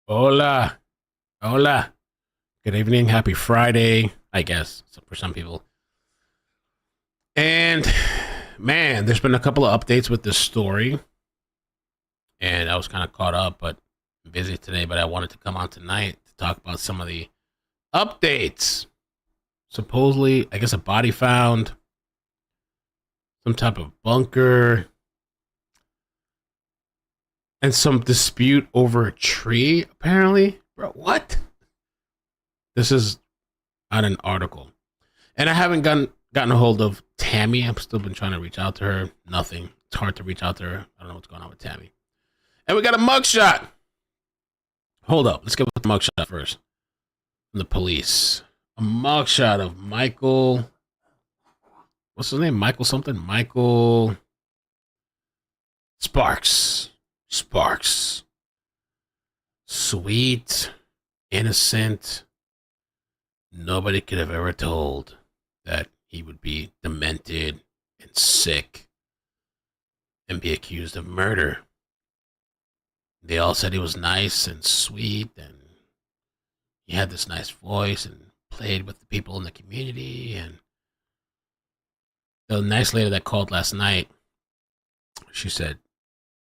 Hola. Hola. Good evening. Happy Friday, I guess, for some people. And man, there's been a couple of updates with this story. And I was kind of caught up, but I'm busy today. But I wanted to come on tonight to talk about some of the updates. Supposedly, I guess a body found, some type of bunker, and some dispute over a tree, apparently. Bro, what? This is on an article. And I haven't gotten a hold of Tammy. I've still been trying to reach out to her. Nothing. It's hard to reach out to her. I don't know what's going on with Tammy. And we got a mugshot. Hold up. Let's get with the mugshot first. From the police. A mugshot of Michael. What's his name? Michael something? Michael Sparks. Sparks. Sweet. Innocent. Nobody could have ever told that he would be demented and sick and be accused of murder. They all said he was nice and sweet and he had this nice voice and played with the people in the community. And the nice lady that called last night, she said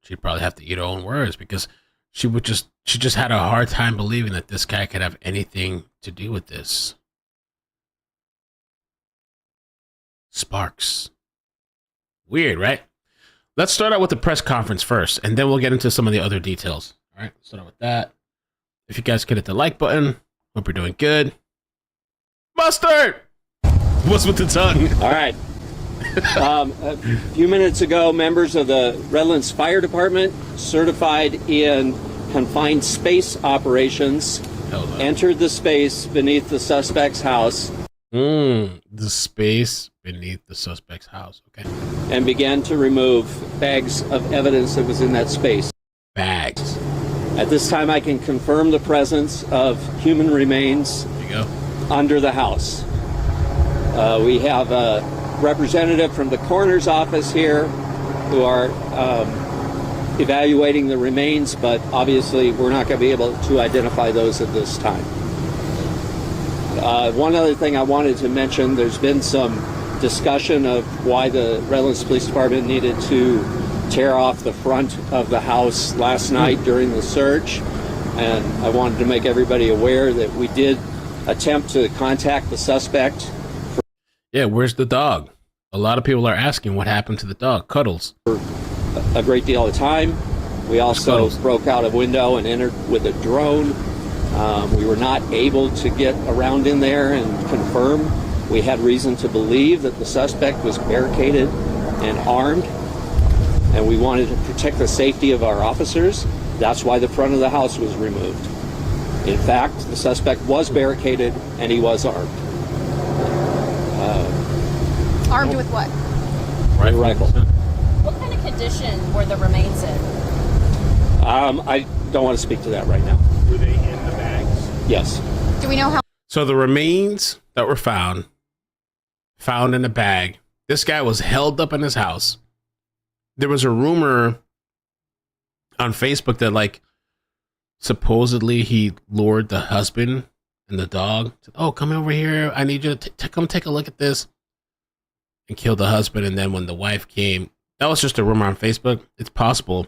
she'd probably have to eat her own words because she just had a hard time believing that this guy could have anything to do with this. Sparks. Weird, right? Let's start out with the press conference first, and then we'll get into some of the other details. All right, let's start out with that. If you guys could hit the like button, hope you're doing good. Mustard! What's with the tongue? All right. A few minutes ago, members of the Redlands Fire Department, certified in confined space operations, entered the space beneath the suspect's house. The space beneath the suspect's house. Okay. And began to remove bags of evidence that was in that space. Bags. At this time, I can confirm the presence of human remains under the house. We have a representative from the coroner's office here who are evaluating the remains, but obviously we're not going to be able to identify those at this time. One other thing I wanted to mention, there's been some discussion of why the Redlands Police Department needed to tear off the front of the house last night during the search. And I wanted to make everybody aware that we did attempt to contact the suspect. Yeah, where's the dog? A lot of people are asking what happened to the dog. Cuddles. For a great deal of time. We also broke out a window and entered with a drone. We were not able to get around in there and confirm. We had reason to believe that the suspect was barricaded and armed, and we wanted to protect the safety of our officers. That's why the front of the house was removed. In fact, the suspect was barricaded and he was armed. Armed with what? Rifle. What kind of condition were the remains in? I don't want to speak to that right now. Were they in the bags? Yes. Do we know how? So the remains that were found in a bag. This guy was held up in his house. There was a rumor on Facebook that, like, supposedly he lured the husband and the dog. Oh, come over here. I need you to come take a look at this. And killed the husband. And then when the wife came, that was just a rumor on Facebook. It's possible.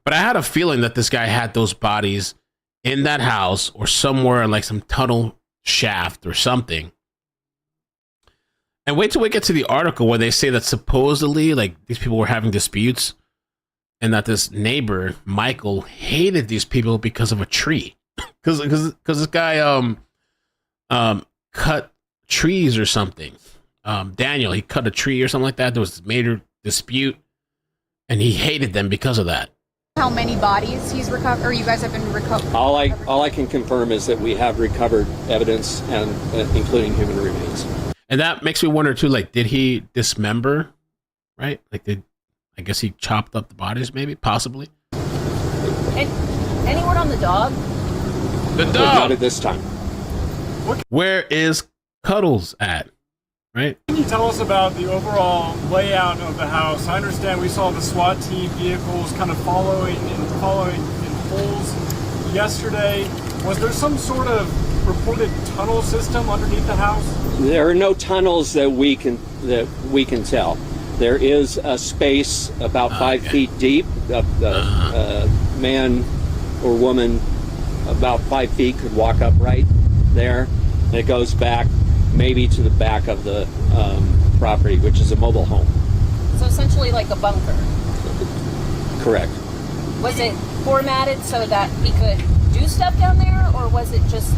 But I had a feeling that this guy had those bodies in that house or somewhere in like some tunnel shaft or something. And wait till we get to the article where they say that supposedly like these people were having disputes and that this neighbor, Michael, hated these people because of a tree. Because this guy cut trees or something. Daniel, he cut a tree or something like that. There was a major dispute and he hated them because of that. How many bodies he's recovered, or you guys have been recovered? All I can confirm is that we have recovered evidence, and including human remains. And that makes me wonder too. Like, did he dismember? Right? Like, I guess he chopped up the bodies, maybe, possibly. Any word on the dog? The But dog. not at this time. Where is Cuddles at? Right? Can you tell us about the overall layout of the house? I understand we saw the SWAT team vehicles kind of following in holes yesterday, was there some sort of reported tunnel system underneath the house? There are no tunnels that we can tell. There is a space about 5 feet deep. A man or woman about 5 feet could walk up right there. And it goes back maybe to the back of the property, which is a mobile home. So essentially like a bunker. Correct. Was it formatted so that he could do stuff down there, or was it just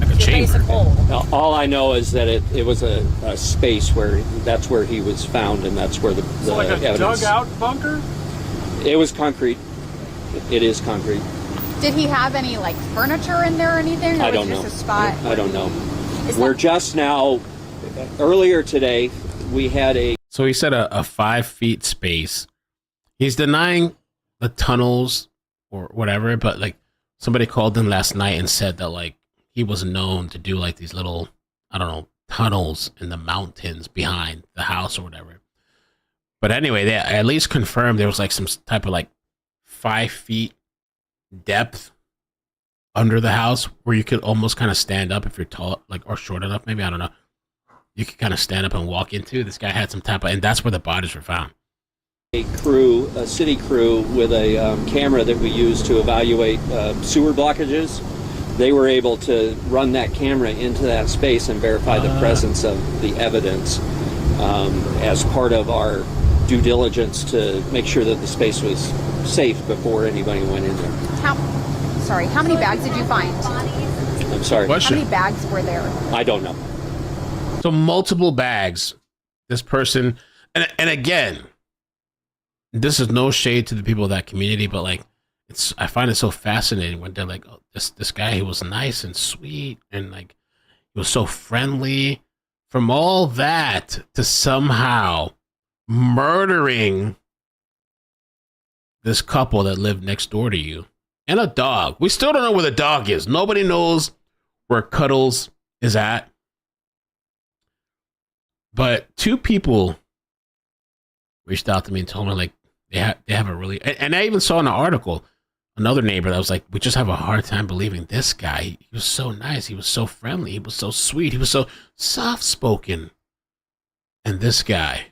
Like a the chamber. basic hole? Now, all I know is that it was a space where that's where he was found, and that's where the So like a evidence. dugout bunker? It was concrete. It is concrete. Did he have any like furniture in there or anything? Or I was don't it know. just a spot? I don't know. Is We're that- just now. Earlier today, we had a So he said a 5 feet space. He's denying the tunnels or whatever, but like somebody called him last night and said that like he was known to do like these little, I don't know, tunnels in the mountains behind the house or whatever. But anyway, they at least confirmed there was like some type of like 5 feet depth under the house where you could almost kind of stand up if you're tall, like, or short enough, maybe, I don't know. You could kind of stand up and walk into. This guy had some type of, and that's where the bodies were found. crew, a city crew, with a camera that we use to evaluate sewer blockages. They were able to run that camera into that space and verify the presence of the evidence as part of our due diligence to make sure that the space was safe before anybody went in there. How many bags did you find? I'm sorry. How Question. many bags were there? I don't know. So multiple bags. This person, and again, this is no shade to the people of that community, but like, I find it so fascinating when they're like, oh, this guy, he was nice and sweet, and like, he was so friendly. From all that to somehow murdering this couple that lived next door to you and a dog. We still don't know where the dog is. Nobody knows where Cuddles is at. But two people reached out to me and told me like they have a really, and I even saw in an article another neighbor that was like, we just have a hard time believing this guy. He was so nice. He was so friendly. He was so sweet. He was so soft spoken. And this guy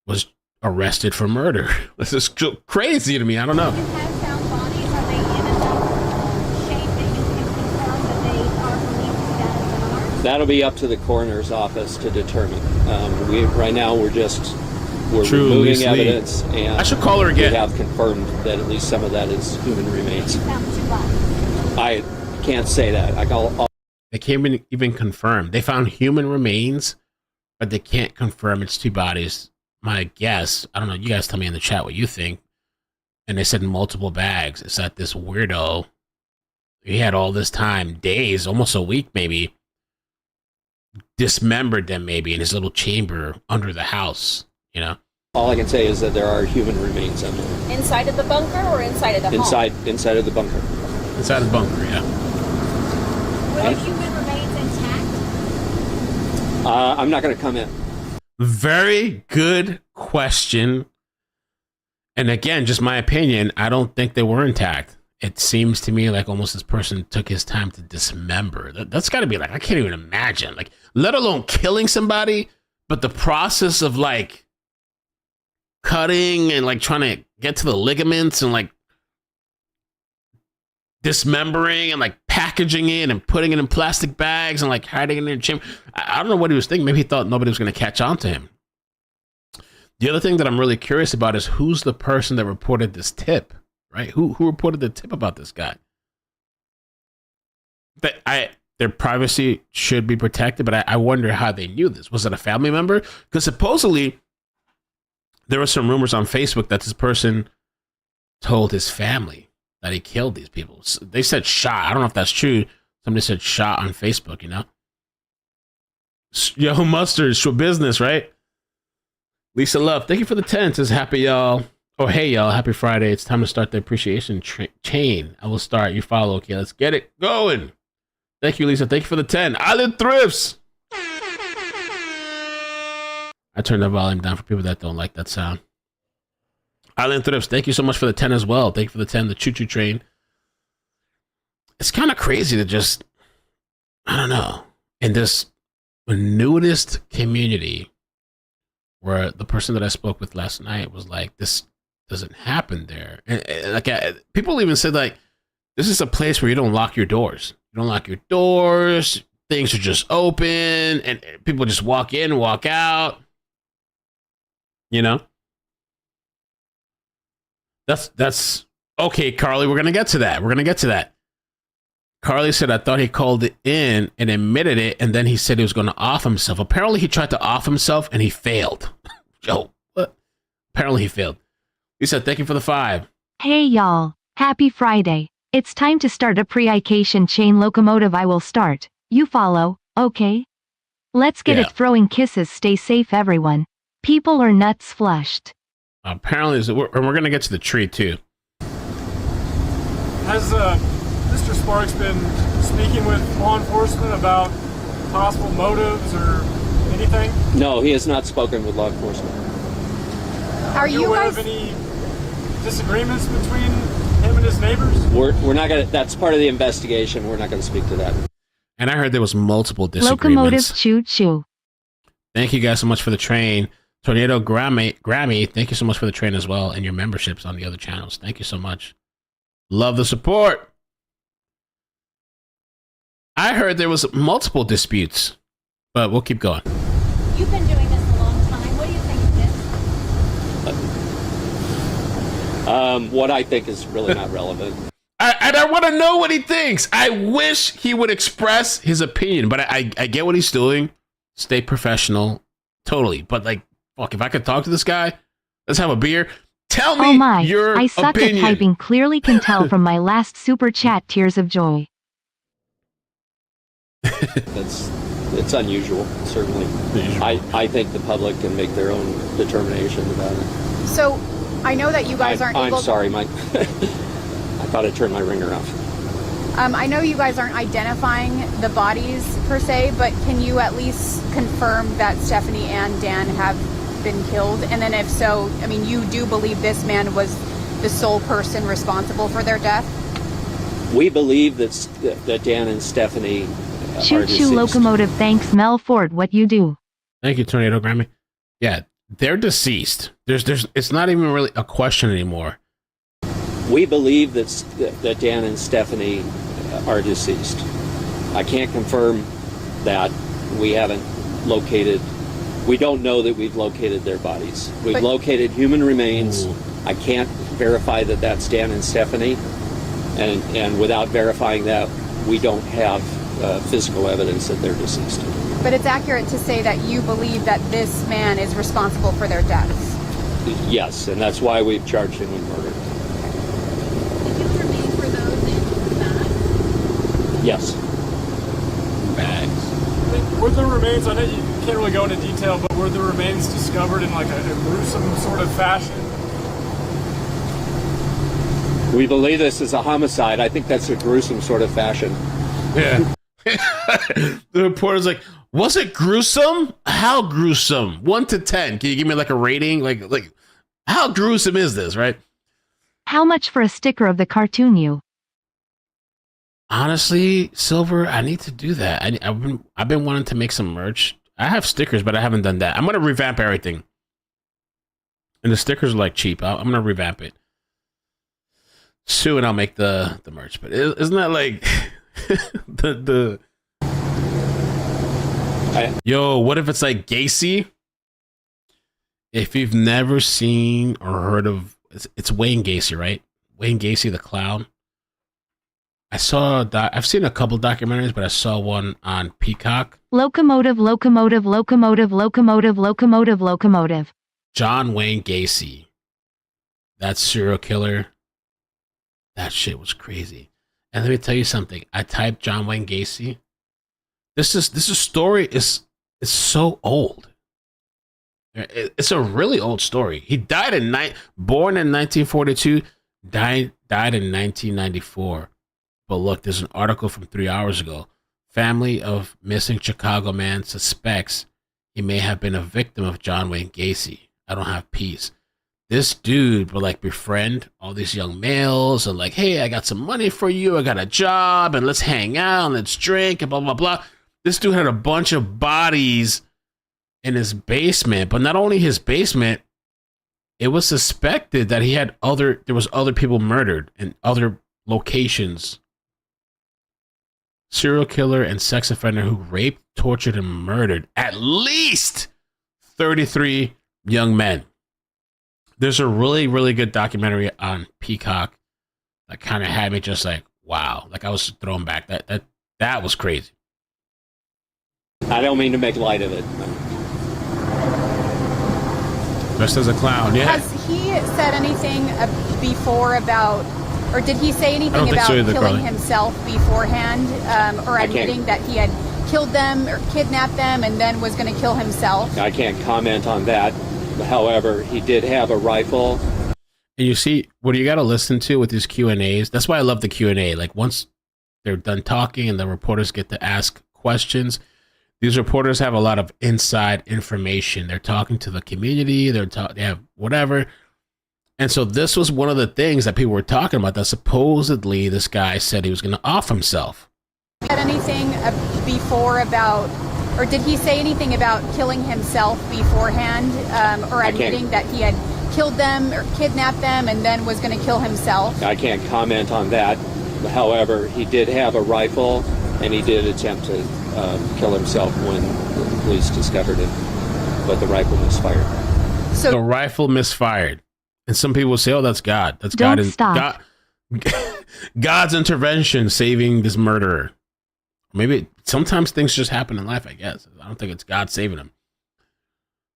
was arrested for murder. This is crazy to me. I don't know. You have found bodies. Are they in enough shape that you can confirm that they are believed status are? That'll be up to the coroner's office to determine. Right now we're True, removing Lisa Lee. evidence, and I should call her again. We have confirmed that at least some of that is human remains. Found 2 bodies. I can't say that. They can't even confirm. They found human remains, but they can't confirm it's 2 bodies. My guess, I don't know, you guys tell me in the chat what you think. And they said multiple bags. It's that this weirdo, he had all this time, days, almost a week maybe, dismembered them maybe in his little chamber under the house, you know? All I can say is that there are human remains under there. Inside of the bunker or inside of the home? Inside of the bunker. Inside the bunker, yeah. Were the human remains intact? I'm not going to comment. Very good question. And again, just my opinion, I don't think they were intact. It seems to me like almost this person took his time to dismember. That's got to be like, I can't even imagine, like, let alone killing somebody, but the process of like cutting and like trying to get to the ligaments and like dismembering and like packaging it and putting it in plastic bags and like hiding it in a chamber. I don't know what he was thinking. Maybe he thought nobody was going to catch on to him. The other thing that I'm really curious about is who's the person that reported this tip, right? Who reported the tip about this guy? Their privacy should be protected, but I wonder how they knew this. Was it a family member? Because supposedly there were some rumors on Facebook that this person told his family that he killed these people. So they said shot. I don't know if that's true. Somebody said shot on Facebook, you know? Yo, Mustard, show business, right? Lisa Love, thank you for the 10. Says happy y'all. Oh, hey y'all, happy Friday. It's time to start the appreciation chain. I will start. You follow. Okay, let's get it going. Thank you, Lisa. Thank you for the 10. Island Thrifts. I turned the volume down for people that don't like that sound. Island Thrifts, thank you so much for the 10 as well. Thank you for the 10, the choo-choo train. it's kind of crazy to just, I don't know, in this nudist community where the person that I spoke with last night was like, this doesn't happen there. And like, people even said like, this is a place where you don't lock your doors. You don't lock your doors. Things are just open and people just walk in, walk out. You know? That's okay, Carly, we're going to get to that. Carly said, I thought he called it in and admitted it, and then he said he was going to off himself. Apparently, he tried to off himself, and he failed. Yo, what? Apparently, he failed. He said, thank you for the 5. Hey, y'all. Happy Friday. It's time to start a pre-ication chain locomotive. I will start. You follow, okay? Let's get it throwing kisses. Stay safe, everyone. People are nuts flushed. Apparently, we're going to get to the tree, too. Has Mr. Sparks been speaking with law enforcement about possible motives or anything? No, he has not spoken with law enforcement. Are you aware guys of any disagreements between him and his neighbors? We're not gonna. That's part of the investigation. We're not going to speak to that. And I heard there was multiple disagreements. Locomotive choo choo. Thank you guys so much for the train. Tornado Grammy, thank you so much for the train as well, and your memberships on the other channels. Thank you so much. Love the support. I heard there was multiple disputes, but we'll keep going. You've been doing this a long time. What do you think of this? What I think is really not relevant. I want to know what he thinks. I wish he would express his opinion, but I get what he's doing. Stay professional. Totally. But like, fuck, if I could talk to this guy, let's have a beer. Tell me your I suck opinion. at typing. Clearly can tell from my last super chat. Tears of joy. It's unusual, certainly. I think the public can make their own determination about it. So, I know that you guys aren't able. I'm sorry, Mike. I thought I turned my ringer off. I know you guys aren't identifying the bodies per se, but can you at least confirm that Stephanie and Dan have been killed? And then if so, I mean, you do believe this man was the sole person responsible for their death? We believe that Dan and Stephanie Choo choo locomotive. Thanks, Mel Ford. What you do? Thank you, Tornado Grammy. Yeah, they're deceased. There's it's not even really a question anymore. We believe that Dan and Stephanie are deceased. I can't confirm that. We haven't located. We don't know that we've located their bodies. We've located human remains. Ooh. I can't verify that that's Dan and Stephanie, and without verifying that, we don't have physical evidence that they're deceased. But it's accurate to say that you believe that this man is responsible for their deaths? Yes, and that's why we've charged him with murder. Did you remain for those in bags? Yes. Bags. Were the remains, I know you can't really go into detail, but were the remains discovered in like a gruesome sort of fashion? We believe this is a homicide. I think that's a gruesome sort of fashion. Yeah. The reporter's like, was it gruesome? How gruesome? 1 to 10. Can you give me like a rating? Like how gruesome is this, right? How much for a sticker of the cartoon you? Honestly, Silver, I need to do that. I've been wanting to make some merch. I have stickers, but I haven't done that. I'm gonna revamp everything. And the stickers are like cheap. I'm gonna revamp it. Soon I'll make the merch. But isn't that like Yo, what if it's like Gacy? If you've never seen or heard of, it's Wayne Gacy, right? Wayne Gacy, the clown. I've seen a couple documentaries, but I saw one on Peacock. Locomotive. John Wayne Gacy, that serial killer. That shit was crazy. And let me tell you something. I typed John Wayne Gacy. This story is so old. It's a really old story. He died born in 1942, died in 1994. But look, there's an article from 3 hours ago. Family of missing Chicago man suspects he may have been a victim of John Wayne Gacy. I don't have peace. this dude would like befriend all these young males and like, hey, I got some money for you. I got a job and let's hang out and let's drink and blah, blah, blah. This dude had a bunch of bodies in his basement, but not only his basement, it was suspected that there was other people murdered in other locations. Serial killer and sex offender who raped, tortured, and murdered at least 33 young men. There's a really, really good documentary on Peacock that kind of had me just like, wow. Like I was thrown back. That was crazy. I don't mean to make light of it. Just as a clown, yeah. Has he said anything before about, or did he say anything about killing himself beforehand, or admitting that he had killed them or kidnapped them and then was going to kill himself? I can't comment on that. However, he did have a rifle. And you see, what you got to listen to with these Q&As, that's why I love the Q&A. Like once they're done talking and the reporters get to ask questions, these reporters have a lot of inside information. They're talking to the community. They have whatever. And so this was one of the things that people were talking about, that supposedly this guy said he was going to off himself. Said anything before about, or did he say anything about killing himself beforehand, or admitting that he had killed them or kidnapped them and then was going to kill himself? I can't comment on that. However, he did have a rifle, and he did attempt to kill himself when the police discovered it, but the rifle misfired. So the rifle misfired. And some people say, oh, that's God. That's Don't God. stop. God's intervention saving this murderer. Maybe sometimes things just happen in life, I guess. I don't think it's God saving him.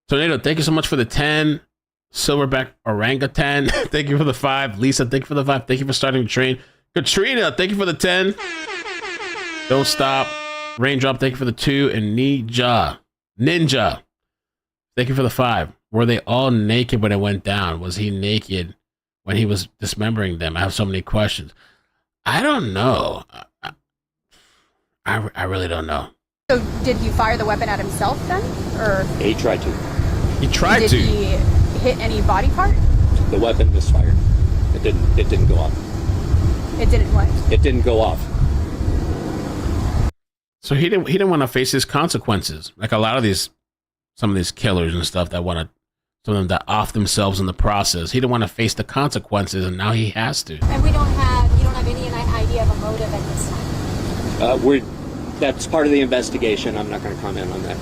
Tornado, thank you so much for the 10. Silverback orangutan, thank you for the 5. Lisa, thank you for the 5. Thank you for starting the train. Katrina, thank you for the 10. Don't stop. Raindrop, thank you for the 2. And Ninja, thank you for the 5. Were they all naked when it went down? Was he naked when he was dismembering them? I have so many questions. I don't know. I really don't know. So did he fire the weapon at himself then? Or He tried to. He tried did to. he hit any body part? The weapon misfired. It didn't go off. It didn't what? It didn't go off. So he didn't want to face his consequences. Like some of these killers and stuff that want to, some of them that off themselves in the process. He didn't want to face the consequences, and now he has to. And you don't have any idea of a motive at this time? That's part of the investigation. I'm not going to comment on that.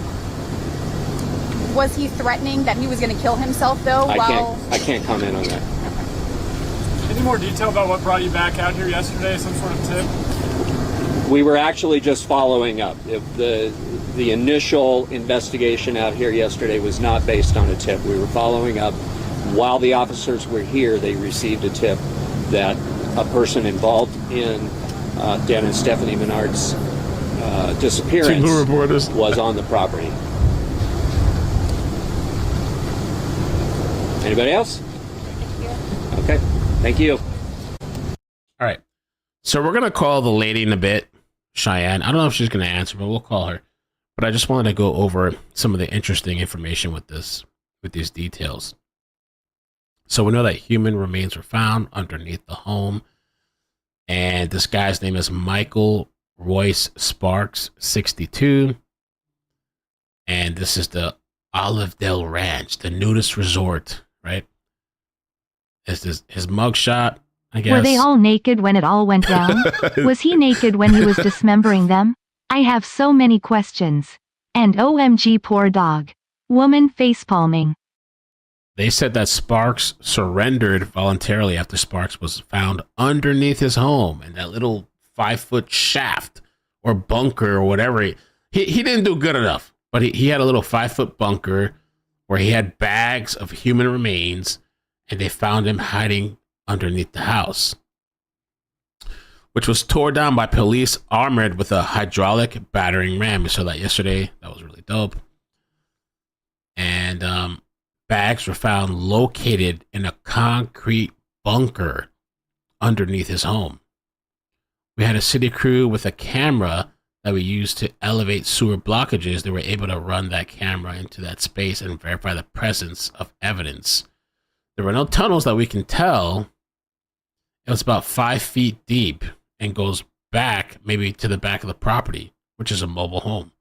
Was he threatening that he was going to kill himself though? I can't comment on that. Any more detail about what brought you back out here yesterday? Some sort of tip? We were actually just following up. The initial investigation out here yesterday was not based on a tip. We were following up. While the officers were here, they received a tip that a person involved in Dan and Stephanie Menard's disappearance was on the property. Anybody else? Okay. Thank you. All right. So we're going to call the lady in a bit, Cheyenne. I don't know if she's going to answer, but we'll call her. But I just wanted to go over some of the interesting information with these details. So we know that human remains were found underneath the home. And this guy's name is Michael Royce Sparks, 62. And this is the Olivedale Ranch, the nudist resort, right? This is his mugshot, I guess. Were they all naked when it all went down? Was he naked when he was dismembering them? I have so many questions. And OMG, poor dog. Woman facepalming. They said that Sparks surrendered voluntarily after Sparks was found underneath his home in that little 5-foot shaft or bunker or whatever. He didn't do good enough, but he had a little 5-foot bunker where he had bags of human remains, and they found him hiding underneath the house, which was torn down by police armored with a hydraulic battering ram. We saw that yesterday. That was really dope. And bags were found located in a concrete bunker underneath his home. We had a city crew with a camera that we used to elevate sewer blockages. They were able to run that camera into that space and verify the presence of evidence. There were no tunnels that we can tell. It was about 5 feet deep and goes back maybe to the back of the property, which is a mobile home.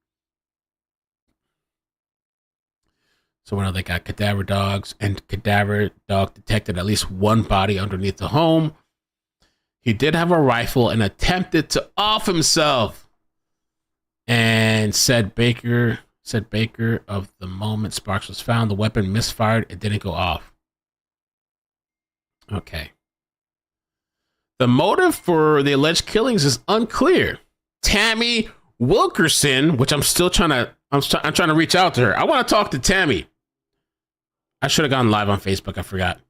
So we know they got cadaver dogs, and cadaver dog detected at least one body underneath the home. He did have a rifle and attempted to off himself. And said Baker of the moment Sparks was found, the weapon misfired. It didn't go off. Okay. The motive for the alleged killings is unclear. Tammy Wilkerson, which I'm trying to reach out to her. I want to talk to Tammy. I should have gone live on Facebook. I forgot.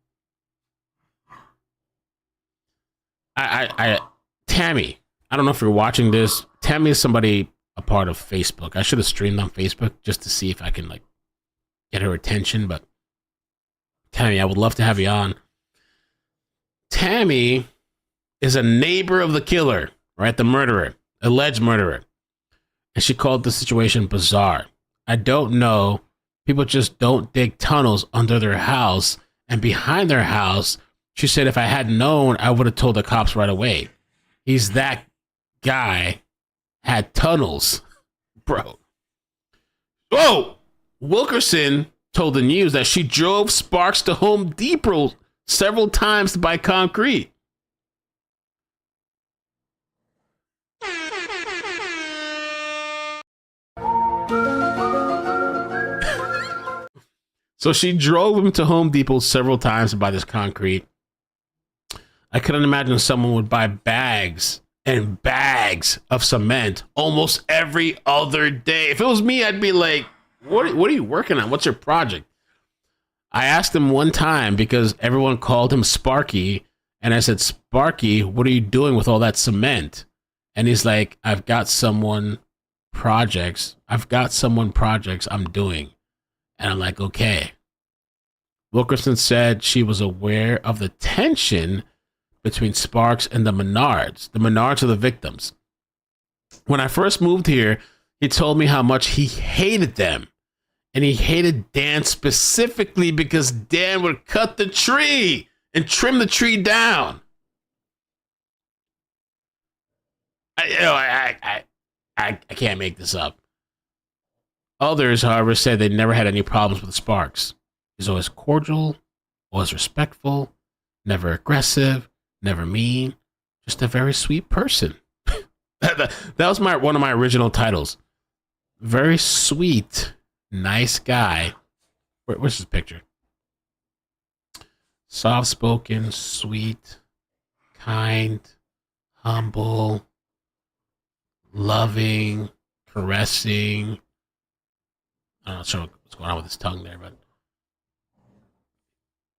Tammy, I don't know if you're watching this. Tammy is somebody a part of Facebook. I should have streamed on Facebook just to see if I can like get her attention. But Tammy, I would love to have you on. Tammy is a neighbor of the killer, right? The murderer, alleged murderer. And she called the situation bizarre. I don't know. People just don't dig tunnels under their house and behind their house. She said, if I had known, I would have told the cops right away. He's that guy. Had tunnels. Bro. Whoa! Wilkerson told the news that she drove Sparks to Home Depot several times to buy concrete. So she drove him to Home Depot several times to buy this concrete. I couldn't imagine someone would buy bags and bags of cement almost every other day. If it was me, I'd be like, what are you working on? What's your project? I asked him one time because everyone called him Sparky. And I said, Sparky, what are you doing with all that cement? And he's like, I've got someone projects I'm doing. And I'm like, okay. Wilkerson said she was aware of the tension between Sparks and the Menards. The Menards are the victims. When I first moved here, he told me how much he hated them. And he hated Dan specifically because Dan would cut the tree and trim the tree down. I can't make this up. Others, however, said they never had any problems with Sparks. He's always cordial, always respectful, never aggressive, never mean, just a very sweet person. that was one of my original titles. Very sweet, nice guy. Where's his picture? Soft-spoken, sweet, kind, humble, loving, caressing. I'm not sure what's going on with his tongue there, but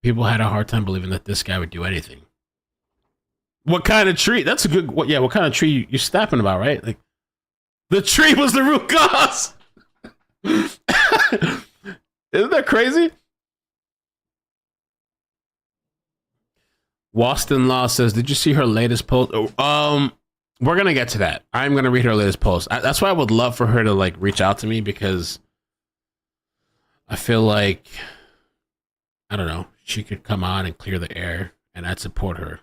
people had a hard time believing that this guy would do anything. What kind of tree? That's a good. What kind of tree you're snapping about, right? Like, the tree was the root cause. Isn't that crazy? Waston Law says, "Did you see her latest post?" We're gonna get to that. I'm gonna read her latest post. That's why I would love for her to like reach out to me, because I feel like, I don't know, she could come on and clear the air, and I'd support her.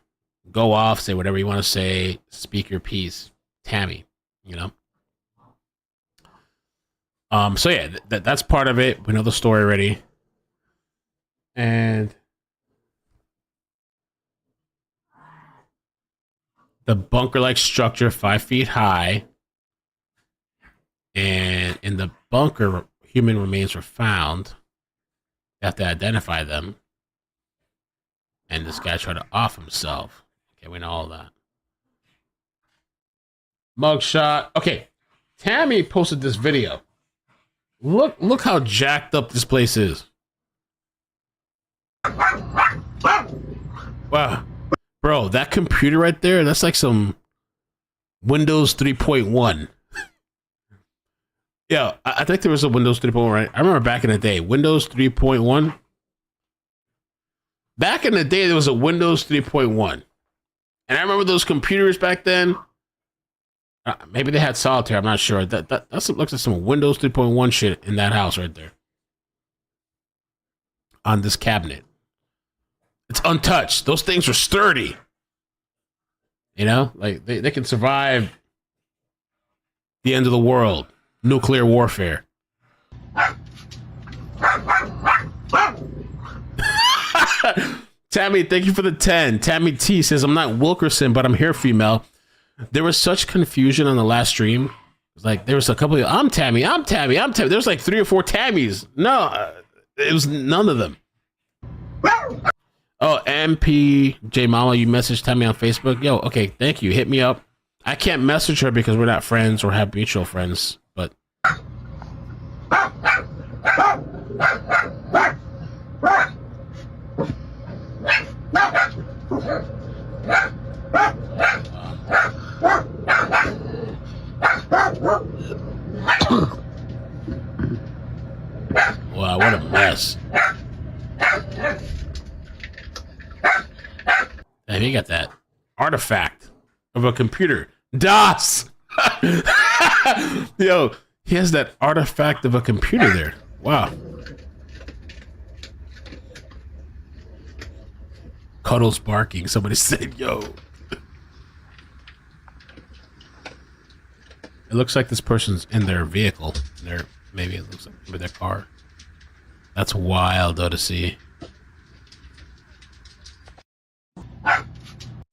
Go off, say whatever you want to say, speak your piece, Tammy. You know. So yeah, that's part of it. We know the story already, and the bunker-like structure, 5 feet high, and in the bunker, human remains were found. They have to identify them, and this guy tried to off himself. Okay, we know all that. Mugshot. Okay, Tammy posted this video. Look how jacked up this place is. Wow. Bro, that computer right there, that's like some Windows 3.1. Yeah, I think there was a Windows 3.1, right? I remember back in the day, Windows 3.1. Back in the day, there was a Windows 3.1. And I remember those computers back then. Maybe they had solitaire, I'm not sure. That looks like some Windows 3.1 shit in that house right there. On this cabinet. It's untouched. Those things are sturdy. You know, like they can survive the end of the world, nuclear warfare. Tammy, thank you for the 10. Tammy T says, I'm not Wilkerson, but I'm here, female. There was such confusion on the last stream. It was like, there was a couple of, I'm Tammy. There was like 3 or 4 Tammys. No, it was none of them. Oh, MPJ Mama, you messaged Tammy on Facebook. Yo, okay, thank you. Hit me up. I can't message her because we're not friends or have mutual friends, but. Wow, what a mess. Hey, you got that artifact of a computer. DOS! Yo, he has that artifact of a computer there. Wow. Cuddles barking. Somebody said, yo. It looks like this person's in their vehicle. Maybe it looks like their car. That's wild, though, to see.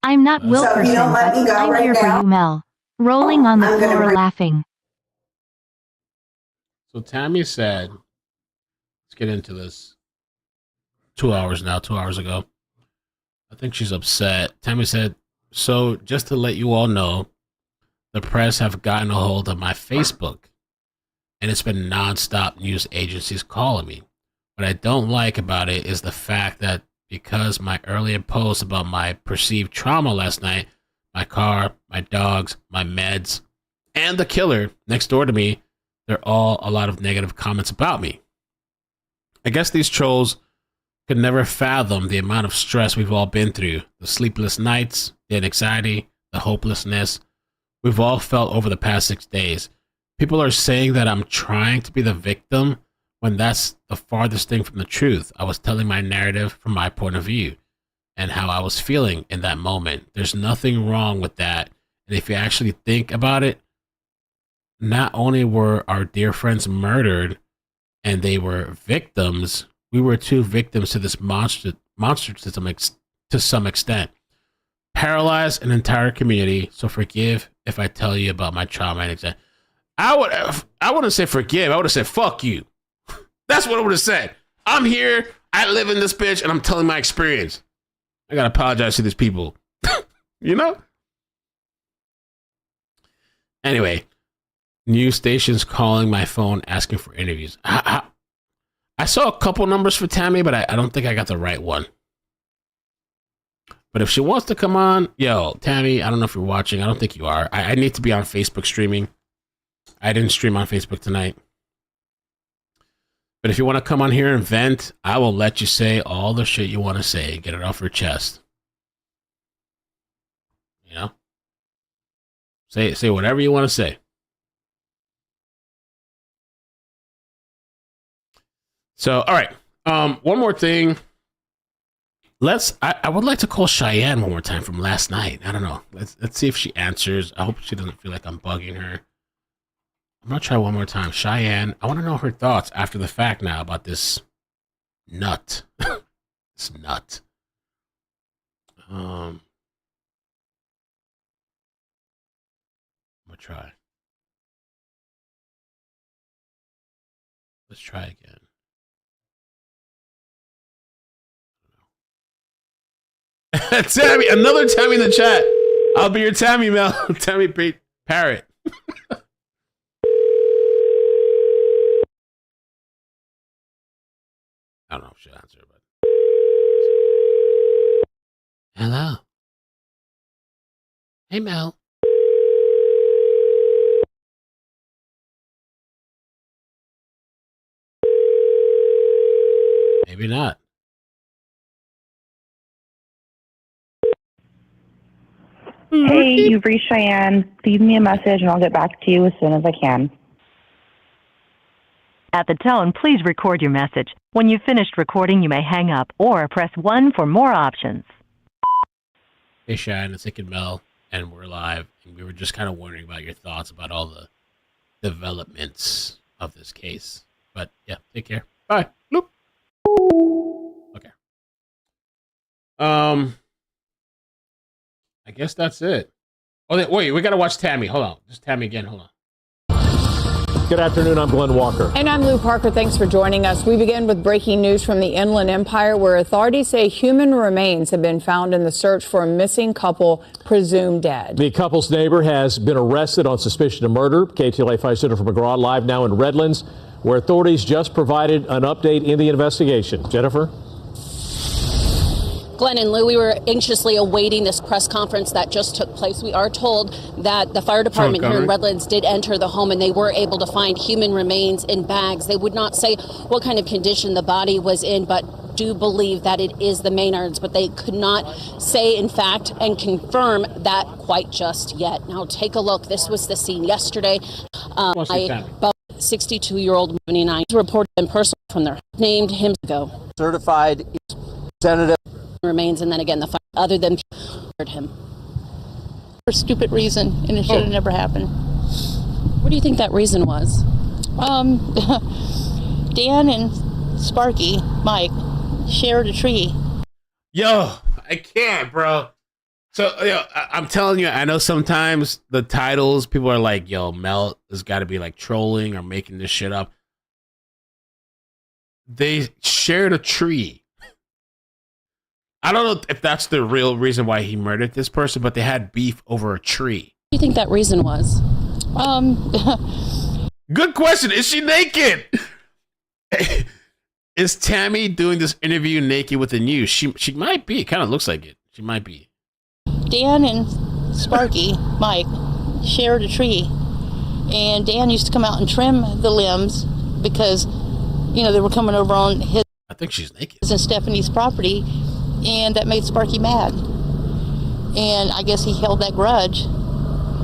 I'm not Wilkerson, So you don't let me go I'm right here now? for you, Mel. Rolling on the I'm gonna floor laughing. So Tammy said, let's get into this. 2 hours ago. I think she's upset. Tammy said, so just to let you all know, the press have gotten a hold of my Facebook, and it's been nonstop news agencies calling me. What I don't like about it is the fact that because my earlier post about my perceived trauma last night, my car, my dogs, my meds, and the killer next door to me, they're all a lot of negative comments about me. I guess these trolls could never fathom the amount of stress we've all been through, the sleepless nights, the anxiety, the hopelessness we've all felt over the past 6 days. People are saying that I'm trying to be the victim when that's the farthest thing from the truth. I was telling my narrative from my point of view and how I was feeling in that moment. There's nothing wrong with that. And if you actually think about it, not only were our dear friends murdered and they were victims, we were too victims to this monster to some extent. Paralyzed an entire community, so forgive if I tell you about my trauma and anxiety. I wouldn't say forgive, I would have said fuck you. That's what I would have said. I'm here, I live in this bitch, and I'm telling my experience. I gotta apologize to these people. You know? Anyway, news stations calling my phone asking for interviews. I saw a couple numbers for Tammy, but I don't think I got the right one. But if she wants to come on, yo, Tammy, I don't know if you're watching. I don't think you are. I need to be on Facebook streaming. I didn't stream on Facebook tonight. But if you want to come on here and vent, I will let you say all the shit you want to say. Get it off your chest. You know? Say whatever you want to say. So, all right. One more thing. I would like to call Cheyenne one more time from last night. I don't know. Let's see if she answers. I hope she doesn't feel like I'm bugging her. I'm gonna try one more time. Cheyenne, I want to know her thoughts after the fact now about this nut. This nut. I'm gonna try. Let's try again. Tammy, another Tammy in the chat. I'll be your Tammy, Mel. Tammy Parrot. I don't know if she'll answer, but. Hello. Hey, Mel. Maybe not. Hey, you've reached Cheyenne. Leave me a message and I'll get back to you as soon as I can. At the tone, please record your message. When you've finished recording, you may hang up or press 1 for more options. Hey, Shine, it's Ick and Mel, and we're live. And we were just kind of wondering about your thoughts about all the developments of this case. But yeah, take care. Bye. Bloop. Okay. I guess that's it. Oh, wait, we gotta watch Tammy. Hold on. Just Tammy again. Hold on. Good afternoon, I'm Glenn Walker. And I'm Lou Parker. Thanks for joining us. We begin with breaking news from the Inland Empire, where authorities say human remains have been found in the search for a missing couple presumed dead. The couple's neighbor has been arrested on suspicion of murder. KTLA 5 Jennifer McGraw live now in Redlands, where authorities just provided an update in the investigation. Jennifer? Glenn and Lou, we were anxiously awaiting this press conference that just took place. We are told that the fire department here in Redlands did enter the home and they were able to find human remains in bags. They would not say what kind of condition the body was in, but do believe that it is the Maynards, but they could not say in fact and confirm that quite just yet. Now take a look. This was the scene yesterday. About 62-year-old 79 reported in person from their named him ago. Certified representative remains, and then again the fire other than heard him for a stupid reason, and it should have never happened. What do you think that reason was? Dan and Sparky Mike shared a tree. Yo, I can't, bro. So I'm telling you, I know sometimes the titles people are like, yo, Mel has got to be like trolling or making this shit up. They shared a tree. I don't know if that's the real reason why he murdered this person, but they had beef over a tree. What do you think that reason was? Good question. Is she naked? Is Tammy doing this interview naked with the news? She might be. It kind of looks like it. She might be. Dan and Sparky, Mike, shared a tree. And Dan used to come out and trim the limbs because, you know, they were coming over on his... I think she's naked. ...and Stephanie's property. And that made Sparky mad. And I guess he held that grudge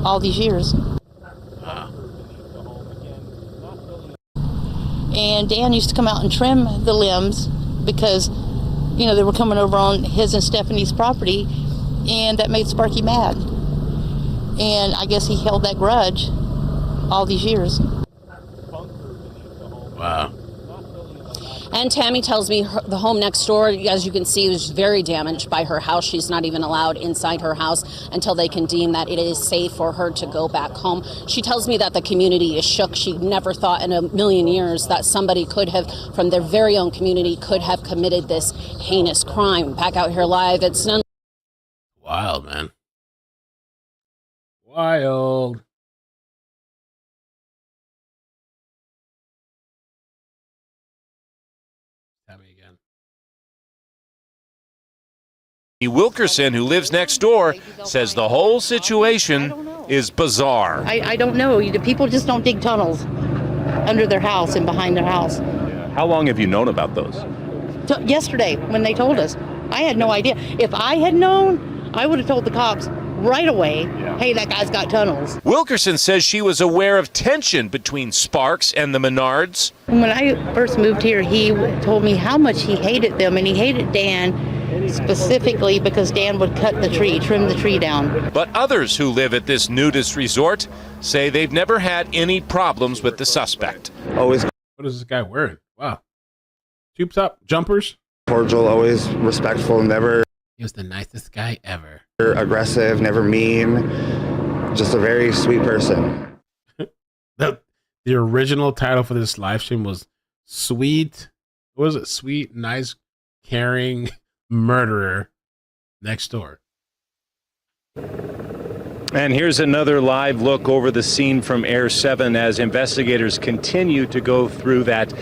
all these years. And Dan used to come out and trim the limbs because, you know, they were coming over on his and Stephanie's property. And that made Sparky mad. And I guess he held that grudge all these years. Wow. And Tammy tells me the home next door, as you can see, was very damaged by her house. She's not even allowed inside her house until they can deem that it is safe for her to go back home. She tells me that the community is shook. She never thought in a million years that somebody could have, from their very own community, could have committed this heinous crime. Back out here live, it's none. Wild, man. Wild. Wilkerson, who lives next door, says the whole situation is bizarre. I don't know. The people just don't dig tunnels under their house and behind their house. How long have you known about those? Yesterday, when they told us. I had no idea. If I had known, I would have told the cops right away, hey, that guy's got tunnels. Wilkerson says she was aware of tension between Sparks and the Maynards. When I first moved here, he told me how much he hated them, and he hated Dan specifically because Dan would cut the tree, trim the tree down. But others who live at this nudist resort say they've never had any problems with the suspect. Always. What is this guy wearing? Wow. Tube top jumpers? Cordial, always respectful, never... He was the nicest guy ever. Aggressive, never mean. Just a very sweet person. The original title for this live stream was Sweet... What was it? Sweet, nice, caring... murderer next door. And here's another live look over the scene from Air 7 as investigators continue to go through that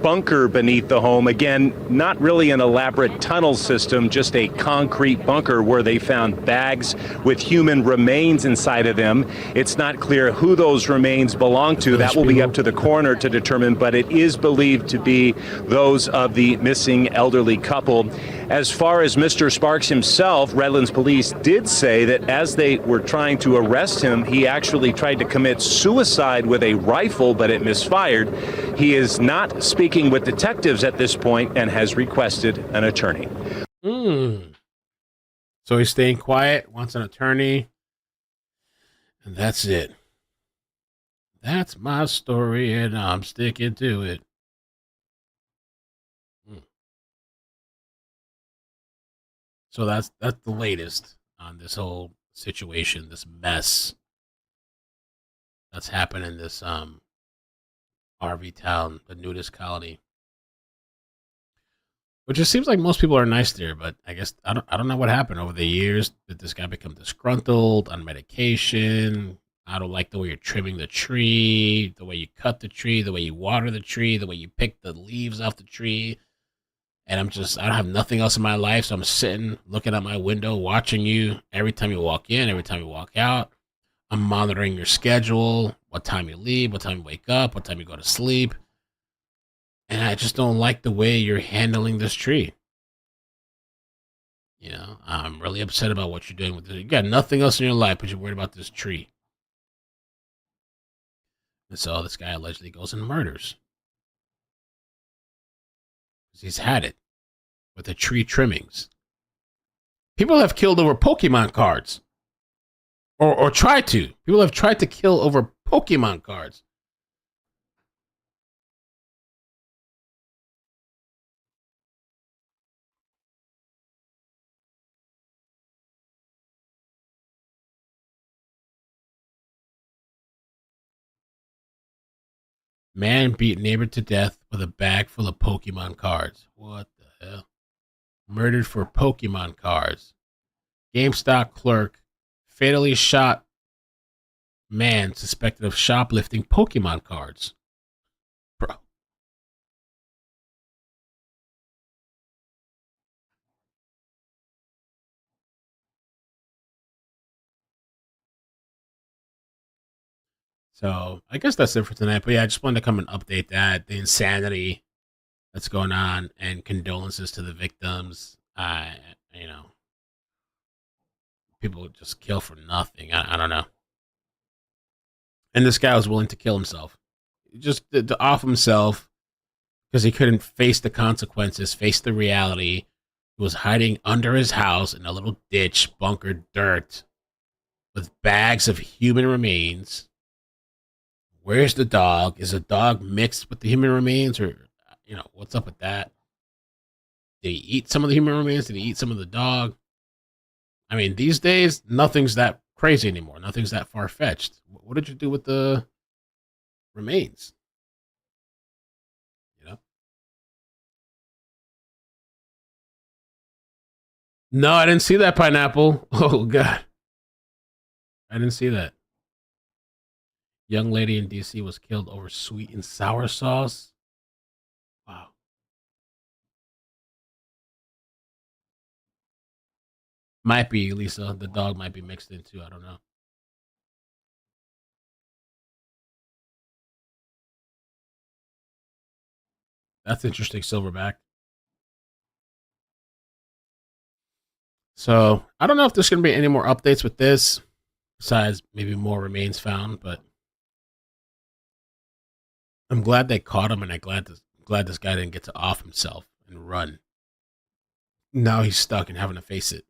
bunker beneath the home. Again, not really an elaborate tunnel system, just a concrete bunker where they found bags with human remains inside of them. It's not clear who those remains belong to. That will be up to the coroner to determine, but it is believed to be those of the missing elderly couple. As far as Mr. Sparks himself, Redlands police did say that as they were trying to arrest him, he actually tried to commit suicide with a rifle, but it misfired. He is not speaking with detectives at this point and has requested an attorney. So he's staying quiet, wants an attorney, and that's it. That's my story, and I'm sticking to it. So that's the latest on this whole situation, this mess that's happened in this RV town, the nudist colony. Which it seems like most people are nice there, but I guess I don't know what happened over the years. Did this guy become disgruntled on medication? I don't like the way you're trimming the tree, the way you cut the tree, the way you water the tree, the way you pick the leaves off the tree. And I don't have nothing else in my life, so I'm sitting, looking out my window, watching you every time you walk in, every time you walk out. I'm monitoring your schedule, what time you leave, what time you wake up, what time you go to sleep. And I just don't like the way you're handling this tree. You know, I'm really upset about what you're doing with it. You got nothing else in your life, but you're worried about this tree. And so this guy allegedly goes and murders. He's had it with the tree trimmings. People have killed over Pokemon cards. Or tried to. People have tried to kill over Pokemon cards. Man beat neighbor to death with a bag full of Pokemon cards. What the hell? Murdered for Pokemon cards. GameStop clerk fatally shot man suspected of shoplifting Pokemon cards. Bro. So I guess that's it for tonight. But yeah, I just wanted to come and update that, the insanity that's going on, and condolences to the victims. You know, people just kill for nothing. I don't know. And this guy was willing to kill himself, just to off himself, because he couldn't face the consequences, face the reality. He was hiding under his house in a little ditch, bunkered dirt, with bags of human remains. Where's the dog? Is the dog mixed with the human remains, or what's up with that? Did he eat some of the human remains? Did he eat some of the dog? I mean, these days, nothing's that crazy anymore. Nothing's that far-fetched. What did you do with the remains? No, I didn't see that pineapple. Oh, God. I didn't see that. Young lady in D.C. was killed over sweet and sour sauce. Wow. Might be, Lisa. The dog might be mixed in too. I don't know. That's interesting, Silverback. So, I don't know if there's going to be any more updates with this, besides maybe more remains found, but I'm glad they caught him, and I'm glad this guy didn't get to off himself and run. Now he's stuck and having to face it.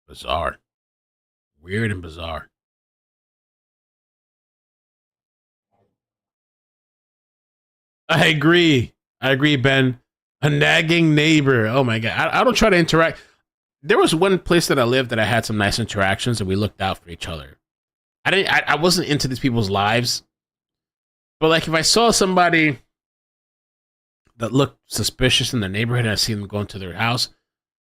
Bizarre. Weird and bizarre. I agree, Ben. A nagging neighbor. Oh my God. I don't try to interact. There was one place that I lived that I had some nice interactions and we looked out for each other. I wasn't into these people's lives. But like if I saw somebody that looked suspicious in the neighborhood and I see them going to their house,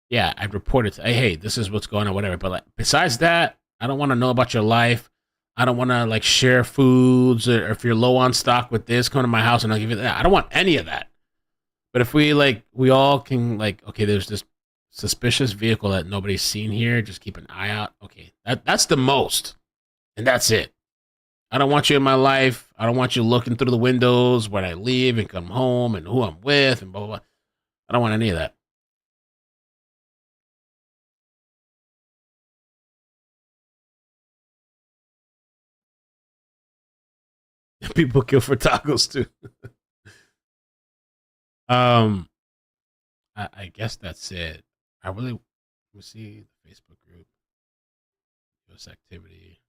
yeah, I'd report it to, hey, this is what's going on, whatever. But like, besides that, I don't want to know about your life. I don't want to like share foods, or if you're low on stock with this, come to my house and I'll give you that. I don't want any of that. But if we all can okay, there's this suspicious vehicle that nobody's seen here, just keep an eye out. Okay, that's the most, and that's it. I don't want you in my life. I don't want you looking through the windows when I leave and come home and who I'm with and blah, blah, blah. I don't want any of that. People kill for tacos too. I guess that's it. Let me see the Facebook group. U.S. activity.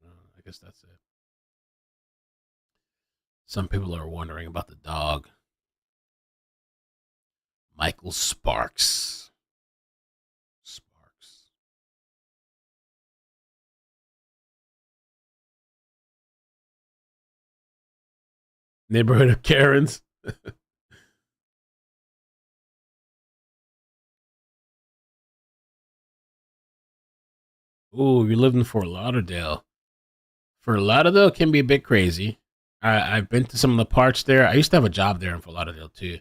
I guess that's it. Some people are wondering about the dog. Michael Sparks. Neighborhood of Karens. Ooh, you live in Fort Lauderdale. Fort Lauderdale can be a bit crazy. I've been to some of the parts there. I used to have a job there in Fort Lauderdale too.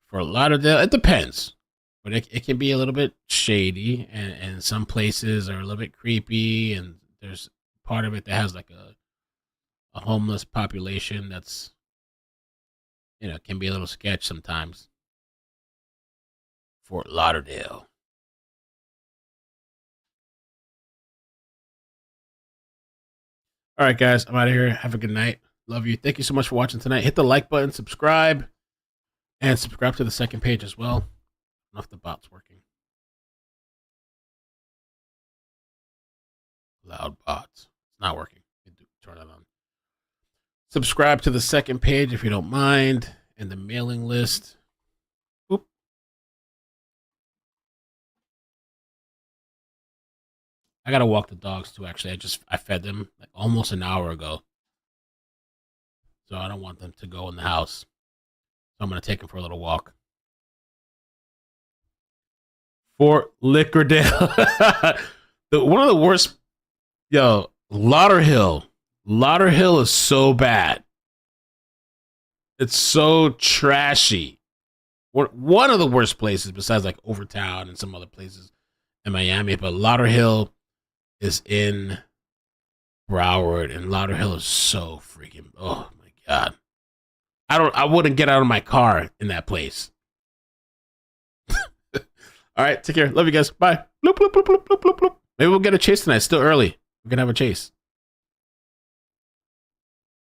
Fort Lauderdale, it depends. But it can be a little bit shady, and some places are a little bit creepy, and there's part of it that has like a homeless population that's, can be a little sketch sometimes. Fort Lauderdale. All right, guys, I'm out of here. Have a good night. Love you. Thank you so much for watching tonight. Hit the like button, subscribe, and subscribe to the second page as well. I don't know if the bot's working. Loud bots. It's not working. Turn it on. Subscribe to the second page if you don't mind, and the mailing list. Oop. I gotta walk the dogs too. Actually, I fed them like almost an hour ago, so I don't want them to go in the house. So I'm gonna take them for a little walk. Fort Lickerdale. One of the worst. Lauderhill. Lauderhill is so bad. It's so trashy. One of the worst places besides like Overtown and some other places in Miami, but Lauderhill is in Broward, and Lauderhill is so freaking, oh my God. I wouldn't get out of my car in that place. All right, take care. Love you guys. Bye. Bloop, bloop, bloop, bloop, bloop, bloop, bloop. Maybe we'll get a chase tonight. It's still early. We can have a chase.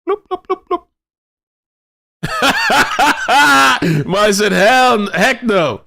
Bloop, bloop, bloop, bloop. I said, heck no.